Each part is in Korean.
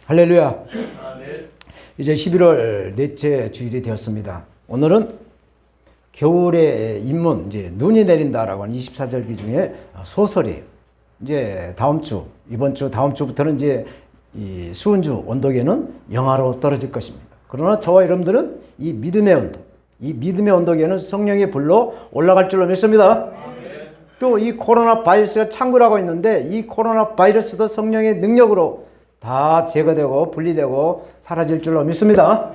할렐루야. 이제 11월 넷째 주일이 되었습니다. 오늘은 겨울의 인문, 이제 눈이 내린다라고 하는 24절기 중에 소설이에요. 이제 이번 주, 다음 주부터는 이제 이 수은주 온도계는 영하로 떨어질 것입니다. 그러나 저와 여러분들은 이 믿음의 온도계는 성령의 불로 올라갈 줄로 믿습니다. 또 이 코로나 바이러스가 창궐하고 있는데 이 코로나 바이러스도 성령의 능력으로 다 제거되고 분리되고 사라질 줄로 믿습니다.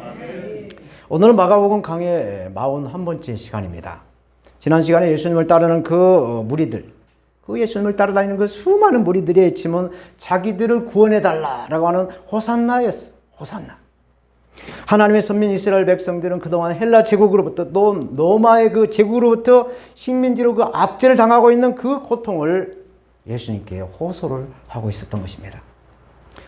오늘은 마가복음 강의 41번째 시간입니다. 지난 시간에 예수님을 따르는 그 무리들, 그 예수님을 따라다니는 그 수많은 무리들의 외침은 자기들을 구원해달라라고 하는 호산나였어요. 호산나. 하나님의 선민 이스라엘 백성들은 그동안 헬라 제국으로부터 또 로마의 그 제국으로부터 식민지로 그 압제를 당하고 있는 그 고통을 예수님께 호소를 하고 있었던 것입니다.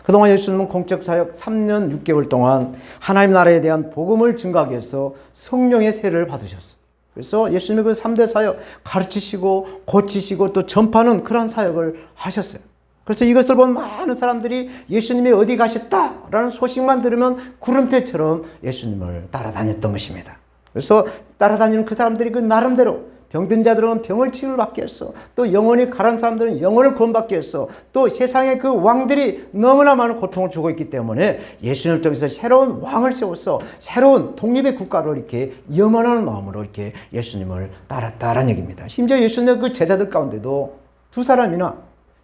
그동안 예수님은 공적 사역 3년 6개월 동안 하나님 나라에 대한 복음을 증거하기 위해서 성령의 세례를 받으셨어요. 그래서 예수님의 그 3대 사역 가르치시고 고치시고 또 전파하는 그런 사역을 하셨어요. 그래서 이것을 본 많은 사람들이 예수님이 어디 가셨다라는 소식만 들으면 구름대처럼 예수님을 따라다녔던 것입니다. 그래서 따라다니는 그 사람들이 그 나름대로 병든 자들은 병을 치유를 받게 했어. 또 영혼이 가란 사람들은 영혼을 구원받게 했어. 또 세상의 그 왕들이 너무나 많은 고통을 주고 있기 때문에 예수님을 통해서 새로운 왕을 세웠어. 새로운 독립의 국가로 이렇게 염원하는 마음으로 이렇게 예수님을 따랐다라는 얘기입니다. 심지어 예수님의 그 제자들 가운데도 두 사람이나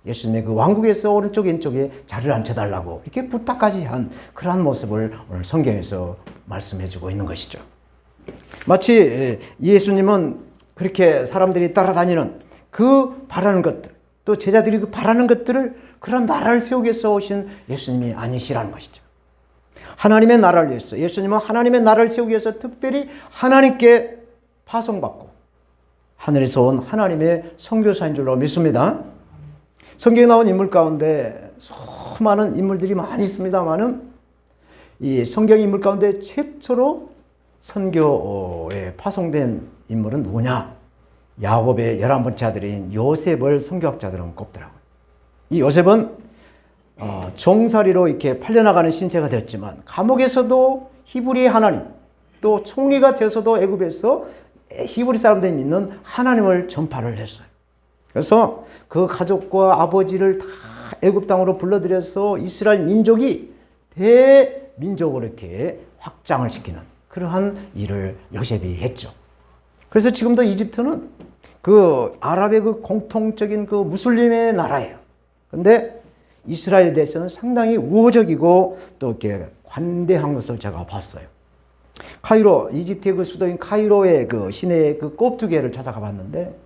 예수님의 그 왕국에서 오른쪽 왼쪽에 자리를 앉혀달라고 이렇게 부탁까지 한 그러한 모습을 오늘 성경에서 말씀해주고 있는 것이죠. 마치 예수님은 그렇게 사람들이 따라다니는 그 바라는 것들, 또 제자들이 그 바라는 것들을 그런 나라를 세우기 위해서 오신 예수님이 아니시라는 것이죠. 하나님의 나라를 위해서, 예수님은 하나님의 나라를 세우기 위해서 특별히 하나님께 파송받고 하늘에서 온 하나님의 선교사인 줄로 믿습니다. 성경에 나온 인물 가운데 수많은 인물들이 많이 있습니다만은 이 성경 인물 가운데 최초로 선교에 파송된 인물은 누구냐? 야곱의 11번째 아들인 요셉을 선교학자들은 꼽더라고요. 이 요셉은 종살이로 이렇게 팔려나가는 신세가 되었지만 감옥에서도 히브리의 하나님, 또 총리가 되어서도 애굽에서 히브리 사람들이 믿는 하나님을 전파를 했어요. 그래서 그 가족과 아버지를 다 애굽 땅으로 불러들여서 이스라엘 민족이 대민족으로 이렇게 확장을 시키는 그러한 일을 요셉이 했죠. 그래서 지금도 이집트는 그 아랍의 그 공통적인 그 무슬림의 나라예요. 근데 이스라엘에 대해서는 상당히 우호적이고 또 이렇게 관대한 것을 제가 봤어요. 카이로, 이집트의 그 수도인 카이로의 그 시내의 그 꼽두개를 찾아가 봤는데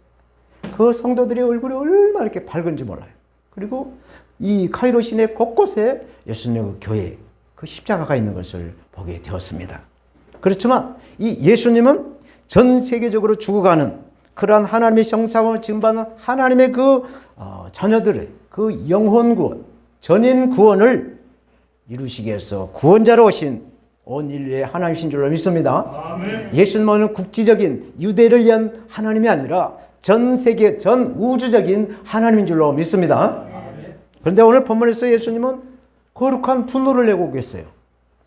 그 성도들의 얼굴이 얼마나 이렇게 밝은지 몰라요. 그리고 이 카이로 시내 곳곳에 예수님의 그 교회, 그 십자가가 있는 것을 보게 되었습니다. 그렇지만 이 예수님은 전 세계적으로 죽어가는 그러한 하나님의 형상을 증거하는 하나님의 그 자녀들의 그 영혼 구원, 전인 구원을 이루시기 위해서 구원자로 오신 온 인류의 하나님이신 줄로 믿습니다. 아멘. 예수님은 국지적인 유대를 위한 하나님이 아니라 전 세계, 전 우주적인 하나님인 줄로 믿습니다. 아멘. 그런데 오늘 본문에서 예수님은 거룩한 분노를 내고 계세요.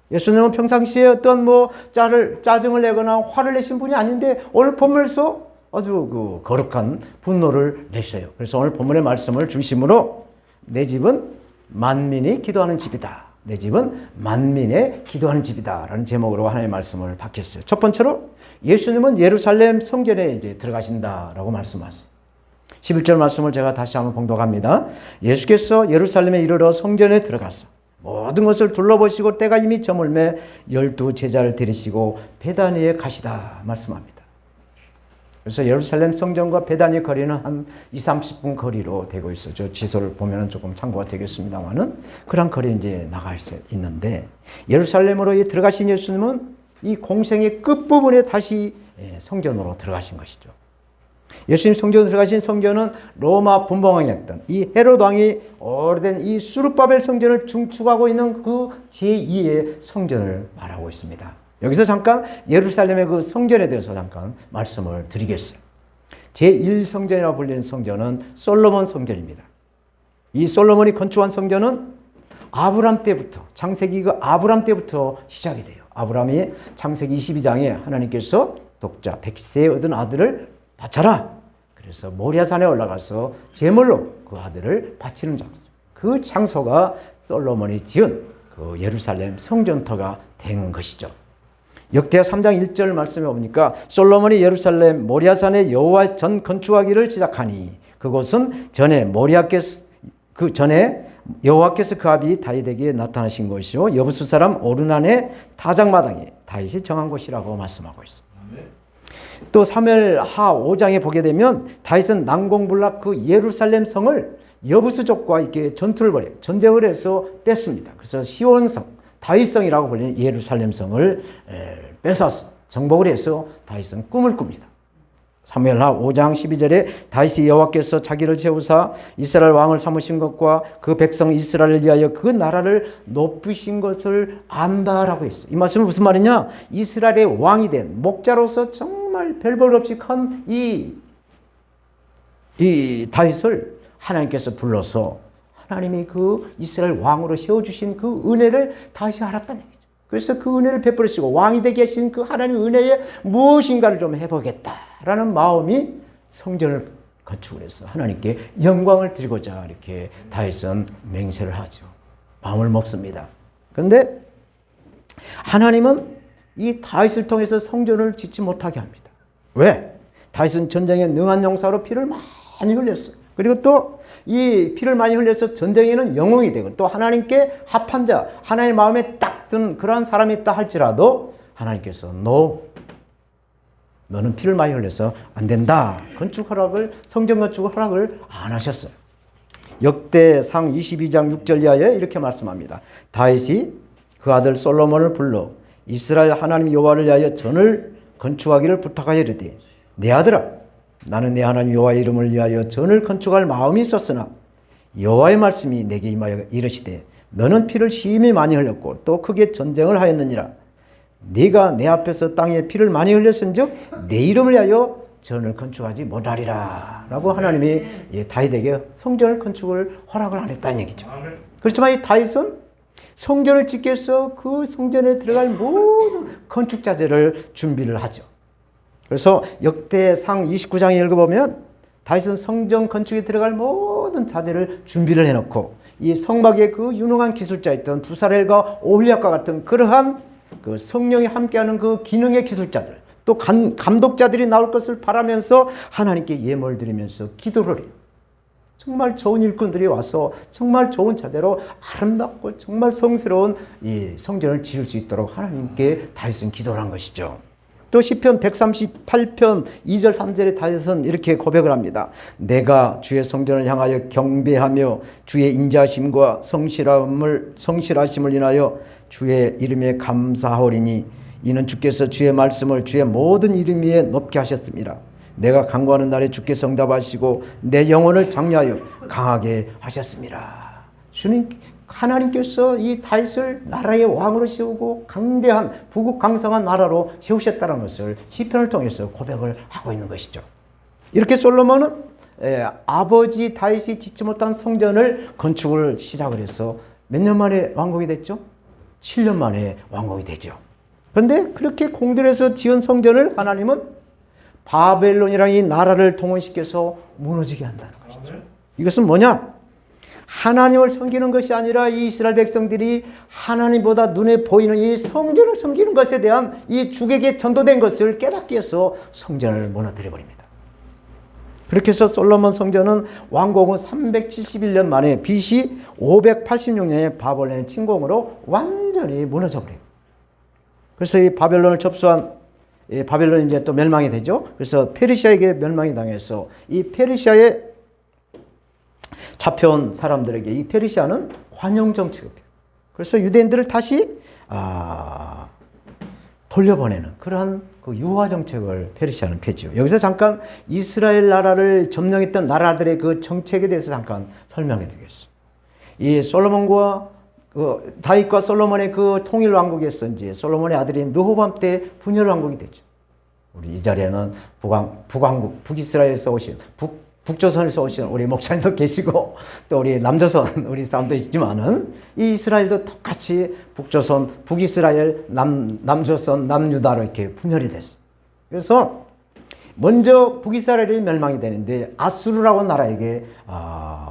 예수님은 평상시에 어떤 짜증을 내거나 화를 내신 분이 아닌데 오늘 본문에서 아주 그 거룩한 분노를 내셔요. 그래서 오늘 본문의 말씀을 중심으로 내 집은 만민이 기도하는 집이다. 내 집은 만민의 기도하는 집이다. 라는 제목으로 하나님의 말씀을 받겠어요. 첫 번째로 예수님은 예루살렘 성전에 이제 들어가신다라고 말씀하세요. 11절 말씀을 제가 다시 한번 봉독합니다. 예수께서 예루살렘에 이르러 성전에 들어갔어. 모든 것을 둘러보시고 때가 이미 저물매 12 제자를 데리시고 베다니에 가시다 말씀합니다. 그래서 예루살렘 성전과 베다니 거리는 한 20-30분 거리로 되고 있어요. 저 지도를 보면 조금 참고가 되겠습니다만은 그런 거리에 이제 나가 있는데 예루살렘으로 들어가신 예수님은 이 공생의 끝부분에 다시 성전으로 들어가신 것이죠. 예수님 성전에 들어가신 성전은 로마 분봉왕이었던 이 헤롯 왕이 오래된 이 수르바벨 성전을 중축하고 있는 그 제2의 성전을 말하고 있습니다. 여기서 잠깐 예루살렘의 그 성전에 대해서 잠깐 말씀을 드리겠어요. 제1성전이라고 불리는 성전은 솔로몬 성전입니다. 이 솔로몬이 건축한 성전은 아브람 때부터, 창세기 그 아브람 때부터 시작이 돼요. 아브람이 창세기 22장에 하나님께서 독자 100세에 얻은 아들을 바쳐라. 그래서 모리아산에 올라가서 제물로 그 아들을 바치는 장소. 그 장소가 솔로몬이 지은 그 예루살렘 성전터가 된 것이죠. 역대하 3장 1절 말씀에 보니까 솔로몬이 예루살렘 모리아산에 여호와 전 건축하기를 시작하니 그곳은 전에 여호와께서 그 아비 다윗에게 나타나신 곳이요 여부수 사람 오르난의 타작마당에 다윗이 정한 곳이라고 말씀하고 있습니다. 또 사무엘하 5장에 보게 되면 다윗은 난공불락 그 예루살렘 성을 여부수족과 이렇게 전투를 벌여 전쟁을 해서 뺐습니다. 그래서 시온성, 다윗성이라고 불리는 예루살렘 성을 뺏어서 정복을 해서 다윗은 꿈을 꿉니다. 사무엘하 5장 12절에 다윗이 여호와께서 자기를 세우사 이스라엘 왕을 삼으신 것과 그 백성 이스라엘을 위하여 그 나라를 높이신 것을 안다라고 했어요. 이 말씀은 무슨 말이냐? 이스라엘의 왕이 된 목자로서 정말 별 볼 없이 큰 이 다윗을 하나님께서 불러서 하나님이 그 이스라엘 왕으로 세워주신 그 은혜를 다윗이 알았다는 얘기죠. 그래서 그 은혜를 베풀으시고 왕이 되게 하신 그 하나님의 은혜에 무엇인가를 좀 해보겠다라는 마음이 성전을 건축을 해서 하나님께 영광을 드리고자 이렇게 다윗은 맹세를 하죠. 마음을 먹습니다. 그런데 하나님은 이 다윗을 통해서 성전을 짓지 못하게 합니다. 왜? 다윗은 전쟁에 능한 용사로 피를 많이 흘렸어요. 그리고 또 이 피를 많이 흘려서 전쟁에는 영웅이 되고 또 하나님께 합한 자, 하나님의 마음에 딱 든 그러한 사람이 있다 할지라도 하나님께서 너는 피를 많이 흘려서 안 된다. 성전 건축 허락을 안 하셨어요. 역대상 22장 6절 이하에 이렇게 말씀합니다. 다윗이 그 아들 솔로몬을 불러 이스라엘 하나님 여호와를 위하여 전을 건축하기를 부탁하여 이르되 내 아들아 나는 내 하나님 여호와의 이름을 위하여 전을 건축할 마음이 있었으나 여호와의 말씀이 내게 임하여 이르시되 너는 피를 심히 많이 흘렸고 또 크게 전쟁을 하였느니라. 네가 내 앞에서 땅에 피를 많이 흘렸은즉 내 이름을 위하여 전을 건축하지 못하리라 라고 하나님이 다윗에게 성전을 건축을 허락을 안 했다는 얘기죠. 그렇지만 이 다윗은 성전을 짓기 위해서 그 성전에 들어갈 모든 건축 자재를 준비를 하죠. 그래서 역대상 29장에 읽어보면 다윗은 성전 건축에 들어갈 모든 자재를 준비를 해놓고 이 성막의 그 유능한 기술자였던 부사렐과 오홀리압과 같은 그러한 그 성령이 함께하는 그 기능의 기술자들 또 감독자들이 나올 것을 바라면서 하나님께 예물을 드리면서 기도를 해요. 정말 좋은 일꾼들이 와서 정말 좋은 자재로 아름답고 정말 성스러운 이 성전을 지을 수 있도록 하나님께 다윗은 기도를 한 것이죠. 또 시편 138편 2절 3절에 다윗은 이렇게 고백을 합니다. 내가 주의 성전을 향하여 경배하며 주의 인자하심과 성실하심을 인하여 주의 이름에 감사하오리니 이는 주께서 주의 말씀을 주의 모든 이름 위에 높게 하셨습니다. 내가 간구하는 날에 주께서 응답하시고 내 영혼을 장려하여 강하게 하셨습니다. 하나님께서 이 다윗을 나라의 왕으로 세우고 강대한 부국강성한 나라로 세우셨다는 것을 시편을 통해서 고백을 하고 있는 것이죠. 이렇게 솔로몬은 아버지 다윗이 짓지 못한 성전을 건축을 시작을 해서 몇 년 만에 완공이 됐죠? 7년 만에 완공이 되죠. 그런데 그렇게 공들여서 지은 성전을 하나님은 바벨론이라는 이 나라를 동원시켜서 무너지게 한다는 것이죠. 이것은 뭐냐? 하나님을 섬기는 것이 아니라 이 이스라엘 백성들이 하나님보다 눈에 보이는 이 성전을 섬기는 것에 대한 이 주객에 전도된 것을 깨닫기 위해서 성전을 무너뜨려 버립니다. 그렇게 해서 솔로몬 성전은 완공은 371년 만에 BC 586년에 바벨론의 침공으로 완전히 무너져 버려요. 그래서 이 바벨론을 접수한 바벨론이 이제 또 멸망이 되죠. 그래서 페르시아에게 멸망이 당해서 이 페르시아에 잡혀온 사람들에게 이 페르시아는 관용 정책을 펴요. 그래서 유대인들을 다시 돌려보내는 그러한 그 유화 정책을 페르시아는 펴죠. 여기서 잠깐 이스라엘 나라를 점령했던 나라들의 그 정책에 대해서 잠깐 설명해 드리겠습니다. 이 솔로몬과 다윗과 솔로몬의 그 통일 왕국에서 이제 솔로몬의 아들인 르호보암 때 분열 왕국이 되죠. 우리 이 자리에는 북이스라엘에서 오신 북조선에서 오신 우리 목사님도 계시고 또 우리 남조선 우리 사람도 있지만은 이 이스라엘도 똑같이 북조선, 북이스라엘, 남조선, 남유다로 이렇게 분열이 됐어요. 그래서 먼저 북이스라엘이 멸망이 되는데 아수르라고 나라에게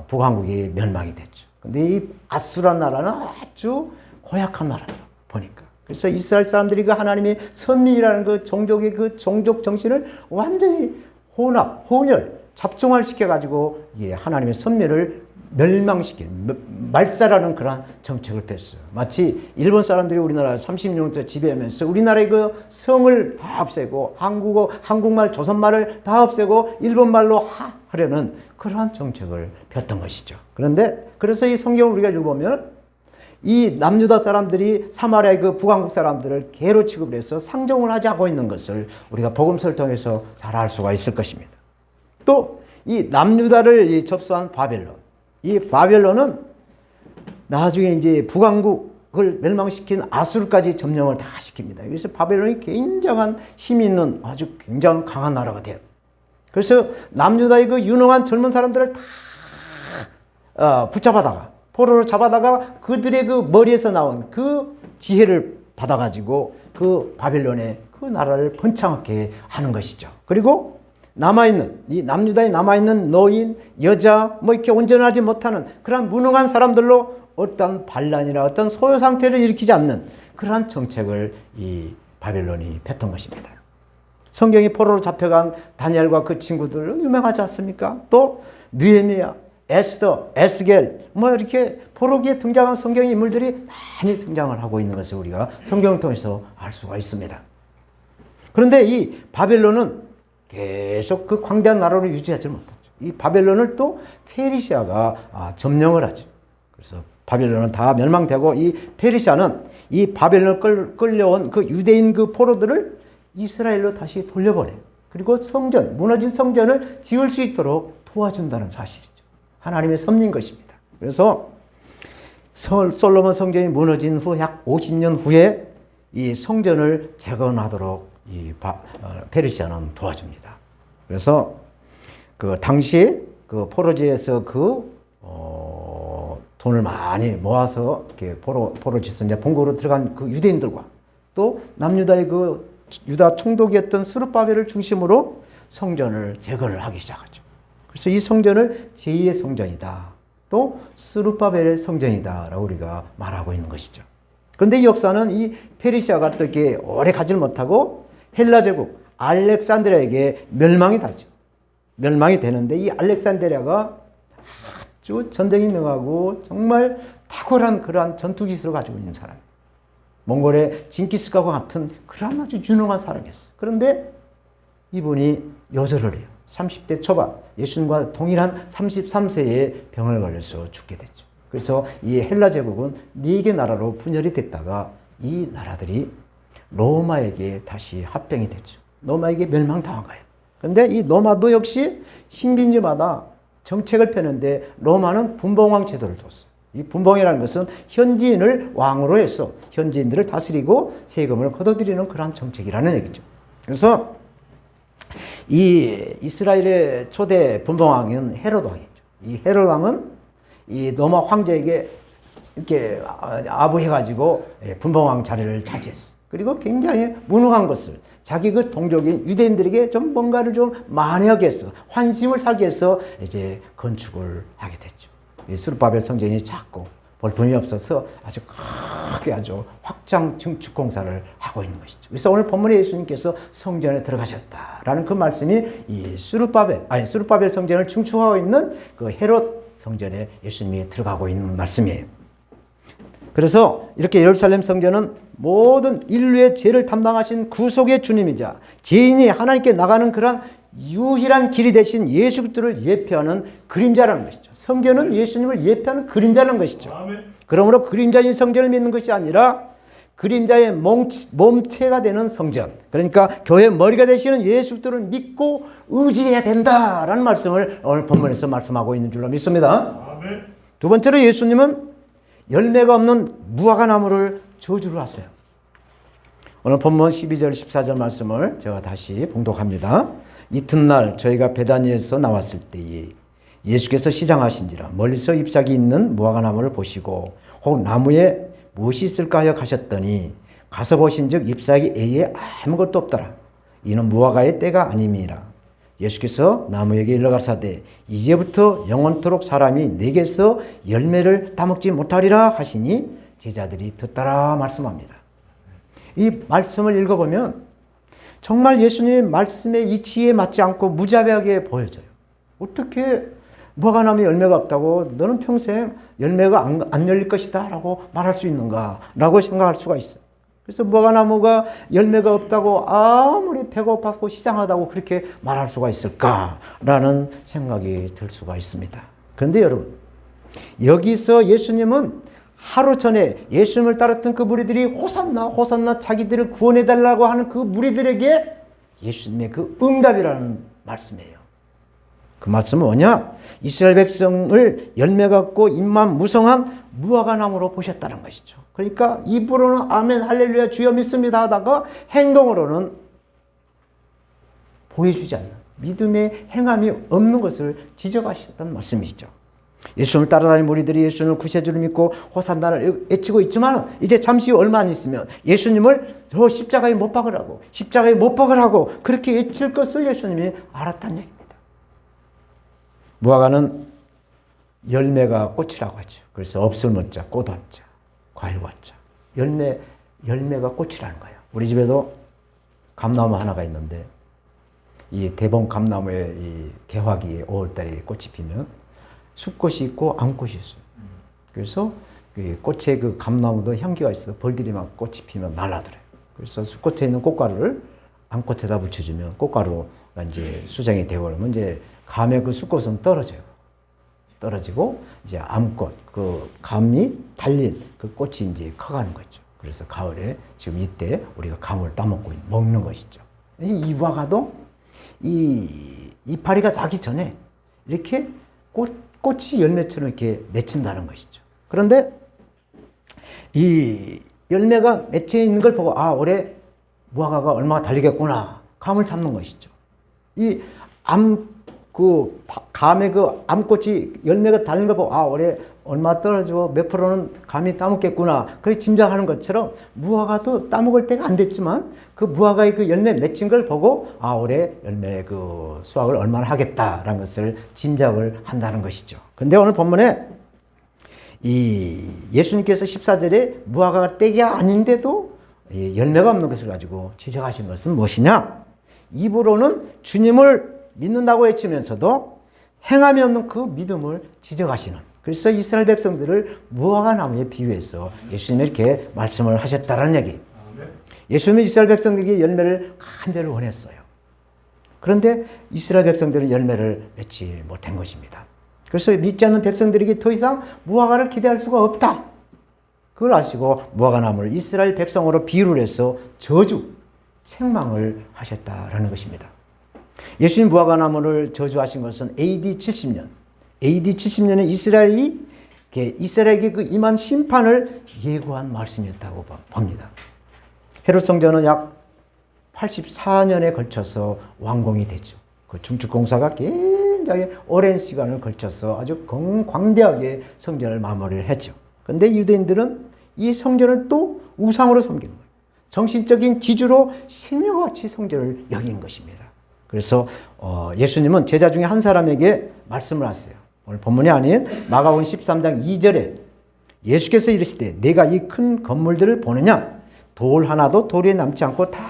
북왕국이 멸망이 됐죠. 근데 이 아수르라는 나라는 아주 고약한 나라죠. 보니까. 그래서 이스라엘 사람들이 그 하나님의 선민이라는 그 종족의 그 종족 정신을 완전히 혼혈, 잡종을 시켜가지고 하나님의 선민을 멸망시키는, 말살하는 그러한 정책을 폈어요. 마치 일본 사람들이 우리나라 30년 동안 지배하면서 우리나라의 그 성을 다 없애고 한국말, 조선말을 다 없애고 일본말로 하려는 그러한 정책을 폈던 것이죠. 그래서 이 성경을 우리가 읽어보면 이 남유다 사람들이 사마리아의 그 북왕국 사람들을 개로 취급을 해서 상종을 하지 않고 있는 것을 우리가 복음서를 통해서 잘 알 수가 있을 것입니다. 또 이 남유다를 접수한 바벨론, 이 바벨론은 나중에 이제 북왕국을 멸망시킨 아수르까지 점령을 다 시킵니다. 그래서 바벨론이 굉장한 힘이 있는 아주 굉장히 강한 나라가 돼요. 그래서 남유다의 그 유능한 젊은 사람들을 다 붙잡아다가 포로로 잡아다가 그들의 그 머리에서 나온 그 지혜를 받아가지고 그 바벨론의 그 나라를 번창하게 하는 것이죠. 그리고 남아있는, 이 남유다에 남아있는 노인, 여자, 이렇게 온전하지 못하는 그런 무능한 사람들로 어떤 반란이나 어떤 소요 상태를 일으키지 않는 그러한 정책을 이 바벨론이 폈던 것입니다. 성경이 포로로 잡혀간 다니엘과 그 친구들 유명하지 않습니까? 또 느헤미야, 에스더, 에스겔 이렇게 포로기에 등장한 성경 인물들이 많이 등장을 하고 있는 것을 우리가 성경을 통해서 알 수가 있습니다. 그런데 이 바벨론은 계속 그 광대한 나라로 유지하지 못하죠. 이 바벨론을 또 페르시아가 점령을 하죠. 그래서 바벨론은 다 멸망되고 이 페르시아는 이 바벨론을 끌려온 그 유대인 그 포로들을 이스라엘로 다시 돌려보내요. 그리고 무너진 성전을 지을 수 있도록 도와준다는 사실이죠. 하나님의 섭리인 것입니다. 그래서 솔로몬 성전이 무너진 후 약 50년 후에 이 성전을 재건하도록 이 페르시아는 도와줍니다. 그래서 그 당시 그 포로지에서 돈을 많이 모아서 이렇게 포로지에서 이제 본국으로 들어간 그 유대인들과 또 남유다의 그 유다 총독이었던 스룹바벨을 중심으로 성전을 재건을 하기 시작하죠. 그래서 이 성전을 제2의 성전이다. 또 스룹바벨의 성전이다라고 우리가 말하고 있는 것이죠. 그런데 이 역사는 이 페르시아가 또 이렇게 오래 가지를 못하고 헬라 제국 알렉산드리아에게 멸망이 되죠. 멸망이 되는데 이 알렉산드리아가 아주 전쟁이 능하고 정말 탁월한 그러한 전투 기술을 가지고 있는 사람. 몽골의 징기스칸과 같은 그런 아주 유능한 사람이었어요. 그런데 이분이 요절을 해요. 30대 초반, 예수님과 동일한 33세에 병을 걸려서 죽게 됐죠. 그래서 이 헬라 제국은 4개 나라로 분열이 됐다가 이 나라들이 로마에게 다시 합병이 됐죠. 로마에게 멸망당한 거예요. 그런데 이 로마도 역시 식민지마다 정책을 펴는데 로마는 분봉왕 제도를 줬어요. 이 분봉이라는 것은 현지인을 왕으로 해서 현지인들을 다스리고 세금을 걷어들이는 그런 정책이라는 얘기죠. 그래서 이 이스라엘의 초대 분봉왕은 헤롯 왕이죠. 이 헤롯 왕은 이 로마 황제에게 이렇게 아부해가지고 분봉왕 자리를 차지했어요. 그리고 굉장히 무능한 것을 자기 그 동족인 유대인들에게 좀 뭔가를 좀 만회하게 해서 환심을 사기 위해서 이제 건축을 하게 됐죠. 이 스룹바벨 성전이 작고 볼품이 없어서 아주 크게 아주 확장 증축 공사를 하고 있는 것이죠. 그래서 오늘 본문에 예수님께서 성전에 들어가셨다라는 그 말씀이 이 스룹바벨 성전을 증축하고 있는 그 헤롯 성전에 예수님이 들어가고 있는 말씀이에요. 그래서 이렇게 예루살렘 성전은 모든 인류의 죄를 담당하신 구속의 주님이자 죄인이 하나님께 나가는 그러한 유일한 길이 되신 예수 그리스도를 예표하는 그림자라는 것이죠. 성전은 예수님을 예표하는 그림자라는 것이죠. 그러므로 그림자인 성전을 믿는 것이 아니라 그림자의 몸체가 되는 성전, 그러니까 교회의 머리가 되시는 예수 그리스도를 믿고 의지해야 된다라는 말씀을 오늘 본문에서 말씀하고 있는 줄로 믿습니다. 두 번째로 예수님은 열매가 없는 무화과나무를 저주를 하세요. 오늘 본문 12절 14절 말씀을 제가 다시 봉독합니다. 이튿날 저희가 베다니에서 나왔을 때에 예수께서 시장하신지라 멀리서 잎사귀 있는 무화과나무를 보시고 혹 나무에 무엇이 있을까 하여 가셨더니 가서 보신즉 잎사귀 외에 아무것도 없더라. 이는 무화과의 때가 아님이라. 예수께서 나무에게 일러가사대 이제부터 영원토록 사람이 내게서 열매를 따먹지 못하리라 하시니 제자들이 듣더라 말씀합니다. 이 말씀을 읽어보면 정말 예수님의 말씀의 이치에 맞지 않고 무자비하게 보여져요. 어떻게 무화과나무에 열매가 없다고 너는 평생 열매가 안 열릴 것이다 라고 말할 수 있는가 라고 생각할 수가 있어요. 그래서 무화과나무가 열매가 없다고 아무리 배고팠고 시장하다고 그렇게 말할 수가 있을까라는 생각이 들 수가 있습니다. 그런데 여러분, 여기서 예수님은 하루 전에 예수님을 따랐던 그 무리들이 호산나 호산나 자기들을 구원해달라고 하는 그 무리들에게 예수님의 그 응답이라는 말씀이에요. 그 말씀은 뭐냐? 이스라엘 백성을 열매 갖고 잎만 무성한 무화과나무로 보셨다는 것이죠. 그러니까 입으로는 아멘 할렐루야 주여 믿습니다 하다가 행동으로는 보여주지 않는 믿음의 행함이 없는 것을 지적하셨다는 말씀이죠. 예수님을 따라다니는 무리들이 예수님을 구세주를 믿고 호산나를 외치고 있지만 이제 잠시 얼마 안 있으면 예수님을 저 십자가에 못 박으라고 십자가에 못 박으라고 그렇게 외칠 것을 예수님이 알았다는 얘기입니다. 무화과는 열매가 꽃이라고 하죠. 그래서 없을 문자, 꽃 한자, 과일 한자. 열매가 꽃이라는 거예요. 우리 집에도 감나무 하나가 있는데 이 대봉 감나무에 이 개화기에 5월달에 꽃이 피면 숫꽃이 있고 암꽃이 있어요. 그래서 그 꽃에 그 감나무도 향기가 있어. 벌들이 막 꽃이 피면 날아들어요. 그래서 숫꽃에 있는 꽃가루를 암꽃에다 묻혀주면 꽃가루가 이제 수정이 되고 그러면 이제 감의 그 숫꽃은 떨어져요. 떨어지고 이제 암꽃, 그 감이 달린 그 꽃이 이제 커가는 거죠. 그래서 가을에 지금 이때 우리가 감을 따먹고 먹는 것이죠. 이 무화과도 이 이파리가 나기 전에 이렇게 꽃이 열매처럼 이렇게 맺힌다는 것이죠. 그런데 이 열매가 맺혀 있는 걸 보고 아 올해 무화과가 얼마나 달리겠구나 감을 잡는 것이죠. 이 감의 그 암꽃이 열매가 달린 걸 보고 아 올해 얼마 떨어지고 몇 프로는 감이 따먹겠구나 그렇게 짐작하는 것처럼 무화과도 따먹을 때가 안 됐지만 그 무화과의 그 열매 맺힌 걸 보고 아 올해 열매 그 수확을 얼마나 하겠다라는 것을 짐작을 한다는 것이죠. 그런데 오늘 본문에 이 예수님께서 14절에 무화과가 때가 아닌데도 열매가 없는 것을 가지고 지적하신 것은 무엇이냐? 입으로는 주님을 믿는다고 외치면서도 행함이 없는 그 믿음을 지적하시는. 그래서 이스라엘 백성들을 무화과나무에 비유해서 예수님이 이렇게 말씀을 하셨다는 얘기. 예수님은 이스라엘 백성들에게 열매를 간절히 원했어요. 그런데 이스라엘 백성들은 열매를 맺지 못한 것입니다. 그래서 믿지 않는 백성들에게 더 이상 무화과를 기대할 수가 없다. 그걸 아시고 무화과나무를 이스라엘 백성으로 비유를 해서 저주, 책망을 하셨다라는 것입니다. 예수님 무화과나무를 저주하신 것은 AD 70년. AD 70년에 이스라엘에게 그 임한 심판을 예고한 말씀이었다고 봅니다. 헤롯 성전은 약 84년에 걸쳐서 완공이 되죠. 그 중축 공사가 굉장히 오랜 시간을 걸쳐서 아주 광대하게 성전을 마무리를 했죠. 그런데 유대인들은 이 성전을 또 우상으로 섬기는 거예요. 정신적인 지주로 생명과 같이 성전을 여긴 것입니다. 그래서 예수님은 제자 중에 한 사람에게 말씀을 하세요. 오늘 본문이 아닌 마가복음 13장 2절에 예수께서 이르시되 내가 이 큰 건물들을 보느냐 돌 하나도 돌에 남지 않고 다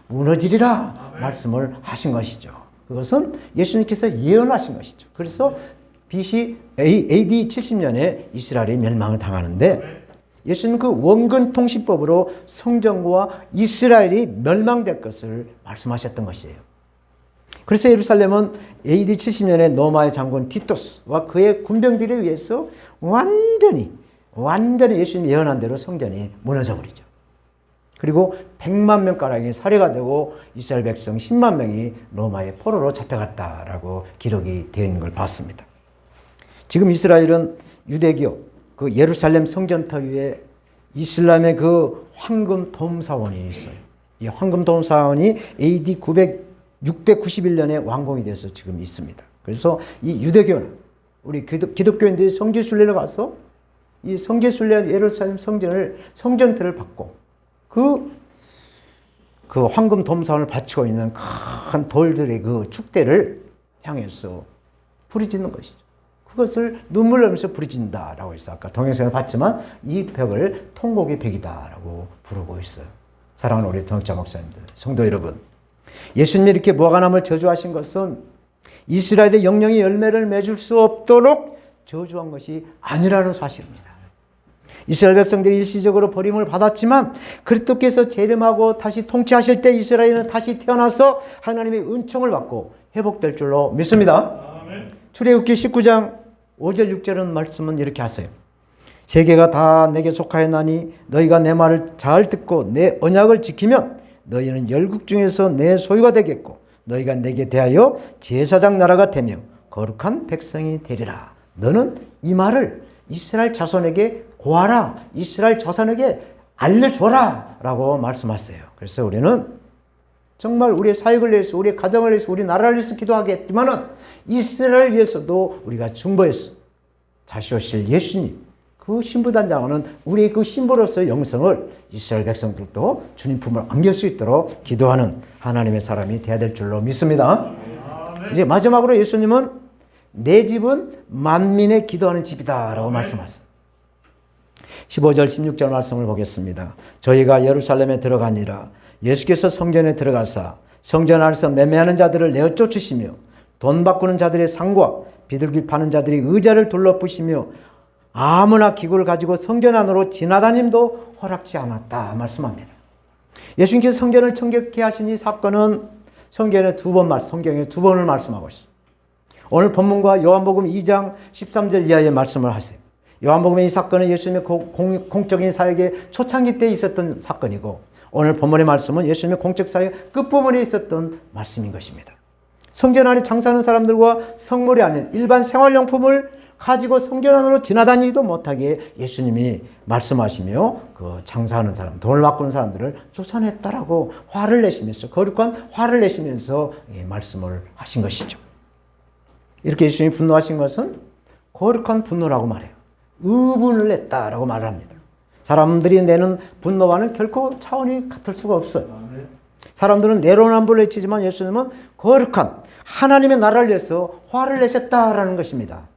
무너지리라 말씀을 하신 것이죠. 그것은 예수님께서 예언하신 것이죠. 그래서 BC AD 70년에 이스라엘이 멸망을 당하는데 예수님은 그 원근 통치법으로 성전과 이스라엘이 멸망될 것을 말씀하셨던 것이에요. 그래서 예루살렘은 AD 70년에 로마의 장군 티투스와 그의 군병들에 의해서 완전히 예수님이 예언한 대로 성전이 무너져 버리죠. 그리고 100만 명가량이 살해가 되고 이스라엘 백성 10만 명이 로마의 포로로 잡혀갔다라고 기록이 되어 있는 걸 봤습니다. 지금 이스라엘은 유대교 그 예루살렘 성전터 위에 이슬람의 그 황금 돔 사원이 있어요. 이 황금 돔 사원이 AD 691년에 완공이 돼서 지금 있습니다. 그래서 이 유대교는 우리 기독교인들이 성지순례를 가서 이 성지순례 예루살렘 성전들을 받고 그 황금 dom사원을 바치고 있는 큰 돌들의 그 축대를 향해서 부르짖는 것이죠. 그것을 눈물 흘리면서 부르짖는다라고 해서 아까 동영상을 봤지만 이 벽을 통곡의 벽이다라고 부르고 있어요. 사랑하는 우리 동역자 목사님들, 성도 여러분, 예수님이 이렇게 무화과나무를 저주하신 것은 이스라엘의 영령이 열매를 맺을 수 없도록 저주한 것이 아니라는 사실입니다. 이스라엘 백성들이 일시적으로 버림을 받았지만 그리스도께서 재림하고 다시 통치하실 때 이스라엘은 다시 태어나서 하나님의 은총을 받고 회복될 줄로 믿습니다. 출애굽기 19장 5절 6절은 말씀은 이렇게 하세요. 세계가 다 내게 속하였나니 너희가 내 말을 잘 듣고 내 언약을 지키면 너희는 열국 중에서 내 소유가 되겠고 너희가 내게 대하여 제사장 나라가 되며 거룩한 백성이 되리라. 너는 이 말을 이스라엘 자손에게 고하라. 이스라엘 자손에게 알려줘라 라고 말씀하세요. 그래서 우리는 정말 우리의 사역을 위해서, 우리의 가정을 위해서, 우리 나라를 위해서 기도하겠지만은 이스라엘 위해서도 우리가 중보해서 다시 오실 예수님, 그 신부단장은 우리의 그 신부로서의 영성을 이스라엘 백성들도 주님 품을 안길 수 있도록 기도하는 하나님의 사람이 되어야 될 줄로 믿습니다. 이제 마지막으로 예수님은 내 집은 만민의 기도하는 집이다 라고 말씀하세요. 15절 16절 말씀을 보겠습니다. 저희가 예루살렘에 들어가니라. 예수께서 성전에 들어가사 성전 안에서 매매하는 자들을 내어 쫓으시며 돈 바꾸는 자들의 상과 비둘기 파는 자들이 의자를 둘러부시며 아무나 기구를 가지고 성전 안으로 지나다님도 허락지 않았다 말씀합니다. 예수님께서 성전을 정결케 하신 이 사건은 성경에 두 번을 말씀하고 있습니다. 오늘 본문과 요한복음 2장 13절 이하의 말씀을 하세요. 요한복음의 이 사건은 예수님의 공적인 사역의 초창기 때 있었던 사건이고 오늘 본문의 말씀은 예수님의 공적 사역 끝부분에 있었던 말씀인 것입니다. 성전 안에 장사하는 사람들과 성물이 아닌 일반 생활용품을 가지고 성전 안으로 지나다니지도 못하게 예수님이 말씀하시며 그 장사하는 사람, 돈을 바꾸는 사람들을 쫓아냈다라고 화를 내시면서 거룩한 화를 내시면서 말씀을 하신 것이죠. 이렇게 예수님이 분노하신 것은 거룩한 분노라고 말해요. 의분을 냈다라고 말을 합니다. 사람들이 내는 분노와는 결코 차원이 같을 수가 없어요. 사람들은 내로남불을 외치지만 예수님은 거룩한 하나님의 나라를 위해서 화를 내셨다라는 것입니다.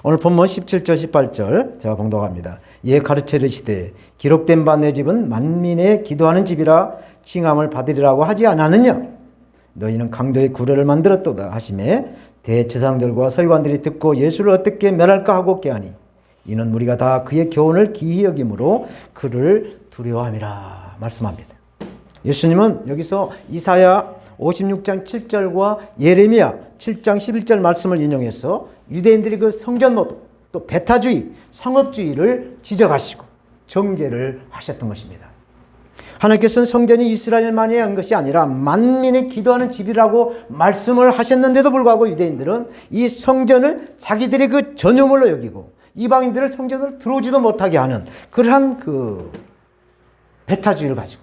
오늘 본문 17절 18절 제가 봉독합니다. 예 가르쳐 이르시되 기록된 바 내 집은 만민의 기도하는 집이라 칭함을 받으리라고 하지 않았느냐. 너희는 강도의 구례를 만들었도다 하시매 대제사장들과 서기관들이 듣고 예수를 어떻게 멸할까 하고 깨하니 이는 우리가 다 그의 교훈을 기이 여김으로 그를 두려워함이라 말씀합니다. 예수님은 여기서 이사야 56장 7절과 예레미야 7장 11절 말씀을 인용해서 유대인들이 그 성전 모독, 또 배타주의, 상업주의를 지적하시고 정죄를 하셨던 것입니다. 하나님께서는 성전이 이스라엘만이 한 것이 아니라 만민이 기도하는 집이라고 말씀을 하셨는데도 불구하고 유대인들은 이 성전을 자기들의 그 전유물로 여기고 이방인들을 성전으로 들어오지도 못하게 하는 그러한 그 배타주의를 가지고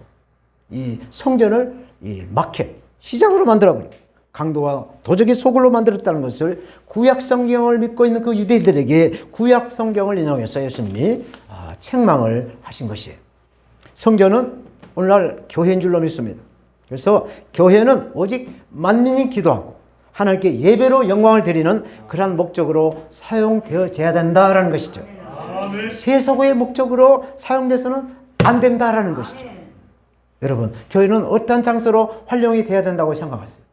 이 성전을 이 마켓, 시장으로 만들어버리고 강도와 도적의 소굴로 만들었다는 것을 구약 성경을 믿고 있는 그 유대인들에게 구약 성경을 인용해서 예수님이 책망을 하신 것이에요. 성전은 오늘날 교회인 줄로 믿습니다. 그래서 교회는 오직 만민이 기도하고 하나님께 예배로 영광을 드리는 그러한 목적으로 사용되어져야 된다라는 것이죠. 세속의 목적으로 사용돼서는 안 된다라는 것이죠. 여러분, 교회는 어떤 장소로 활용이 돼야 된다고 생각하세요?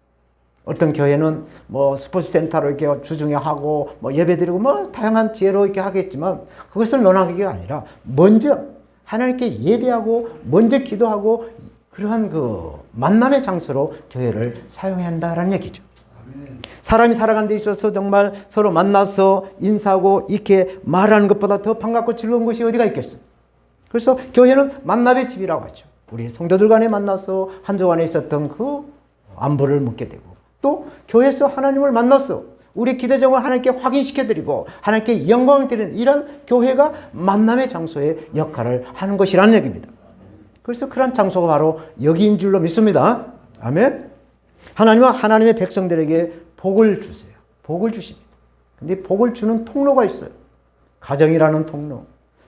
어떤 교회는 뭐 스포츠 센터로 이렇게 주중에 하고 뭐 예배드리고 뭐 다양한 지혜로 이렇게 하겠지만 그것을 논하는 게 아니라 먼저 하나님께 예배하고 먼저 기도하고 그러한 그 만남의 장소로 교회를 사용해야 한다라는 얘기죠. 사람이 살아가는 데 있어서 정말 서로 만나서 인사하고 이렇게 말하는 것보다 더 반갑고 즐거운 것이 어디가 있겠어요? 그래서 교회는 만남의 집이라고 하죠. 우리 성도들 간에 만나서 한 주 안에 있었던 그 안부를 묻게 되고 또 교회에서 하나님을 만나서 우리 기도정을 하나님께 확인시켜드리고 하나님께 영광을 드리는 이런 교회가 만남의 장소의 역할을 하는 것이라는 얘기입니다. 그래서 그런 장소가 바로 여기인 줄로 믿습니다. 아멘. 하나님은 하나님의 백성들에게 복을 주세요. 복을 주십니다. 근데 복을 주는 통로가 있어요. 가정이라는 통로,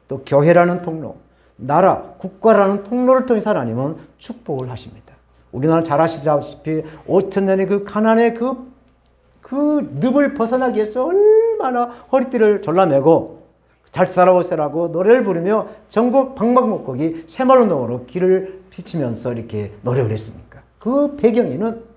또 교회라는 통로, 나라, 국가라는 통로를 통해서 하나님은 축복을 하십니다. 우리나라 잘 아시다시피 5,000년의 그 가난의 그 늪을 벗어나기 위해서 얼마나 허리띠를 졸라매고 잘 살아오세라고 노래를 부르며 전국 방방곡곡이 새마을운동으로 길을 비치면서 이렇게 노력을 했습니까? 그 배경에는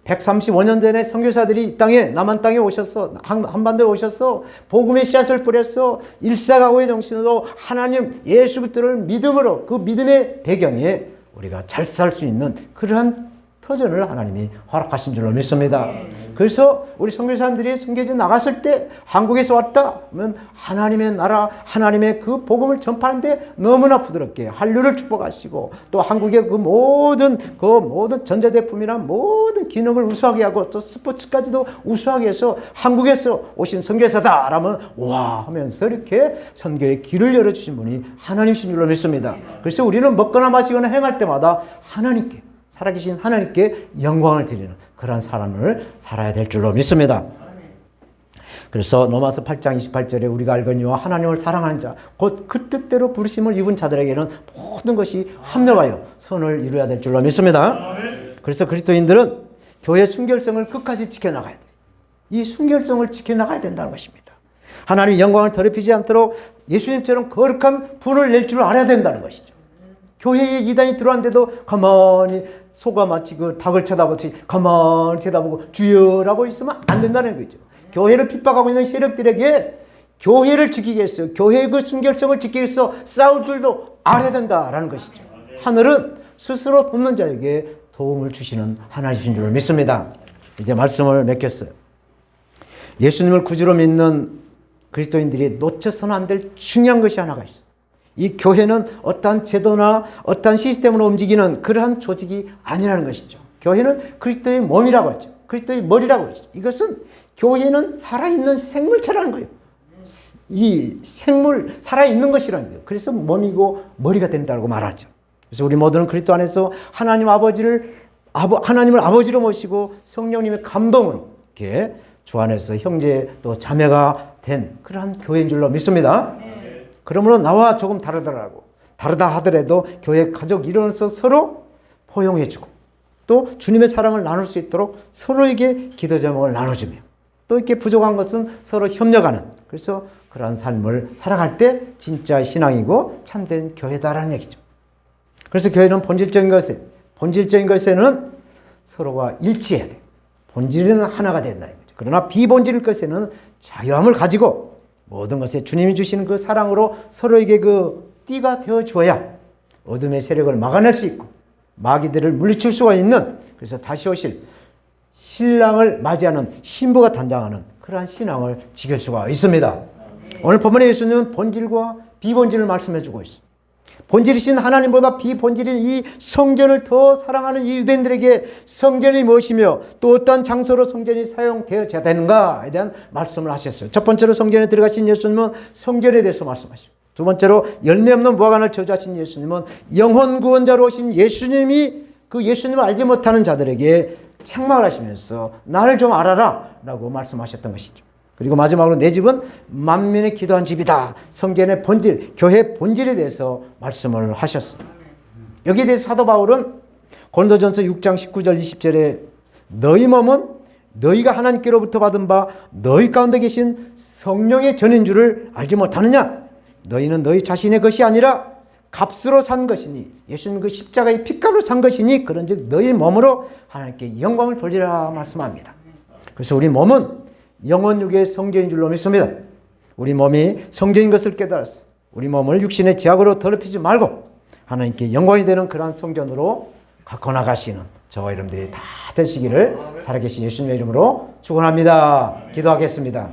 135년 전에 선교사들이 이 땅에, 남한 땅에 오셔서, 한반도에 오셔서 복음의 씨앗을 뿌려서 일사각오의 정신으로 하나님 예수 그리스도를 믿음으로, 그 믿음의 배경에 우리가 잘 살 수 있는 그러한 터전을 하나님이 허락하신 줄로 믿습니다. 그래서 우리 선교사님들이 선교지 나갔을 때 한국에서 왔다 하면 하나님의 나라, 하나님의 그 복음을 전파하는데 너무나 부드럽게 한류를 축복하시고, 또 한국의 그 모든 전자제품이나 모든 기능을 우수하게 하고, 또 스포츠까지도 우수하게 해서 한국에서 오신 선교사다 라면 와 하면서 이렇게 선교의 길을 열어주신 분이 하나님이신 줄로 믿습니다. 그래서 우리는 먹거나 마시거나 행할 때마다 하나님께, 살아계신 하나님께 영광을 드리는 그런 삶을 살아야 될 줄로 믿습니다. 그래서 로마서 8장 28절에 우리가 알거니와 하나님을 사랑하는 자, 곧 그 뜻대로 부르심을 입은 자들에게는 모든 것이 합력하여 선을 이루어야 될 줄로 믿습니다. 그래서 그리스도인들은 교회 순결성을 끝까지 지켜나가야 돼요. 이 순결성을 지켜나가야 된다는 것입니다. 하나님의 영광을 더럽히지 않도록 예수님처럼 거룩한 분을 낼 줄 알아야 된다는 것이죠. 교회에 이단이 들어왔는데도 가만히 소가 마치 그 닭을 쳐다보듯이 가만히 쳐다보고 주여라고 있으면 안 된다는 거죠. 교회를 핍박하고 있는 세력들에게 교회를 지키기 위해서, 교회의 그 순결성을 지키기 위해서 싸울 줄도 알아야 된다라는 것이죠. 하늘은 스스로 돕는 자에게 도움을 주시는 하나님이신 줄 믿습니다. 이제 말씀을 맺겠어요. 예수님을 구주로 믿는 그리스도인들이 놓쳐서는 안 될 중요한 것이 하나가 있어요. 이 교회는 어떠한 제도나 어떠한 시스템으로 움직이는 그러한 조직이 아니라는 것이죠. 교회는 그리스도의 몸이라고 하죠. 그리스도의 머리라고 하죠. 이것은 교회는 살아있는 생물체라는 거예요. 이 생물, 살아있는 것이라는 거예요. 그래서 몸이고 머리가 된다고 말하죠. 그래서 우리 모두는 그리스도 안에서 하나님을 아버지로 모시고 성령님의 감동으로 이렇게 주 안에서 형제 또 자매가 된 그러한 교회인 줄로 믿습니다. 그러므로 나와 조금 다르다 하더라도 교회 가족 일원으로서 서로 포용해주고, 또 주님의 사랑을 나눌 수 있도록 서로에게 기도 제목을 나눠주며, 또 이렇게 부족한 것은 서로 협력하는, 그래서 그러한 삶을 살아갈 때 진짜 신앙이고 참된 교회다라는 얘기죠. 그래서 교회는 본질적인 것에는 서로가 일치해야 돼요. 본질은 하나가 된다. 그러나 비본질일 것에는 자유함을 가지고 모든 것에 주님이 주시는 그 사랑으로 서로에게 그 띠가 되어 주어야 어둠의 세력을 막아낼 수 있고 마귀들을 물리칠 수가 있는, 그래서 다시 오실 신랑을 맞이하는 신부가 단장하는 그러한 신앙을 지킬 수가 있습니다. 오늘 본문에 예수님은 본질과 비본질을 말씀해 주고 있습니다. 본질이신 하나님보다 비본질인 이 성전을 더 사랑하는 이 유대인들에게 성전이 무엇이며 또 어떤 장소로 성전이 사용되어야 되는가에 대한 말씀을 하셨어요. 첫 번째로 성전에 들어가신 예수님은 성전에 대해서 말씀하시고, 두 번째로 열매 없는 무화과를 저주하신 예수님은 영혼 구원자로 오신 예수님이 그 예수님을 알지 못하는 자들에게 책망을 하시면서 나를 좀 알아라 라고 말씀하셨던 것이죠. 그리고 마지막으로 내 집은 만민이 기도한 집이다. 성전의 본질, 교회의 본질에 대해서 말씀을 하셨습니다. 여기에 대해서 사도 바울은 고린도전서 6장 19절 20절에 너희 몸은 너희가 하나님께로부터 받은 바 너희 가운데 계신 성령의 전인 줄을 알지 못하느냐? 너희는 너희 자신의 것이 아니라 값으로 산 것이니, 예수님 그 십자가의 핏값으로 산 것이니 그런즉 너희 몸으로 하나님께 영광을 돌리라 말씀합니다. 그래서 우리 몸은 영혼 육의 성전인 줄로 믿습니다. 우리 몸이 성전인 것을 깨달았어. 우리 몸을 육신의 제약으로 더럽히지 말고 하나님께 영광이 되는 그러한 성전으로 갖고 나가시는 저와 여러분들이 다 되시기를 살아계신 예수님의 이름으로 축원합니다. 기도하겠습니다.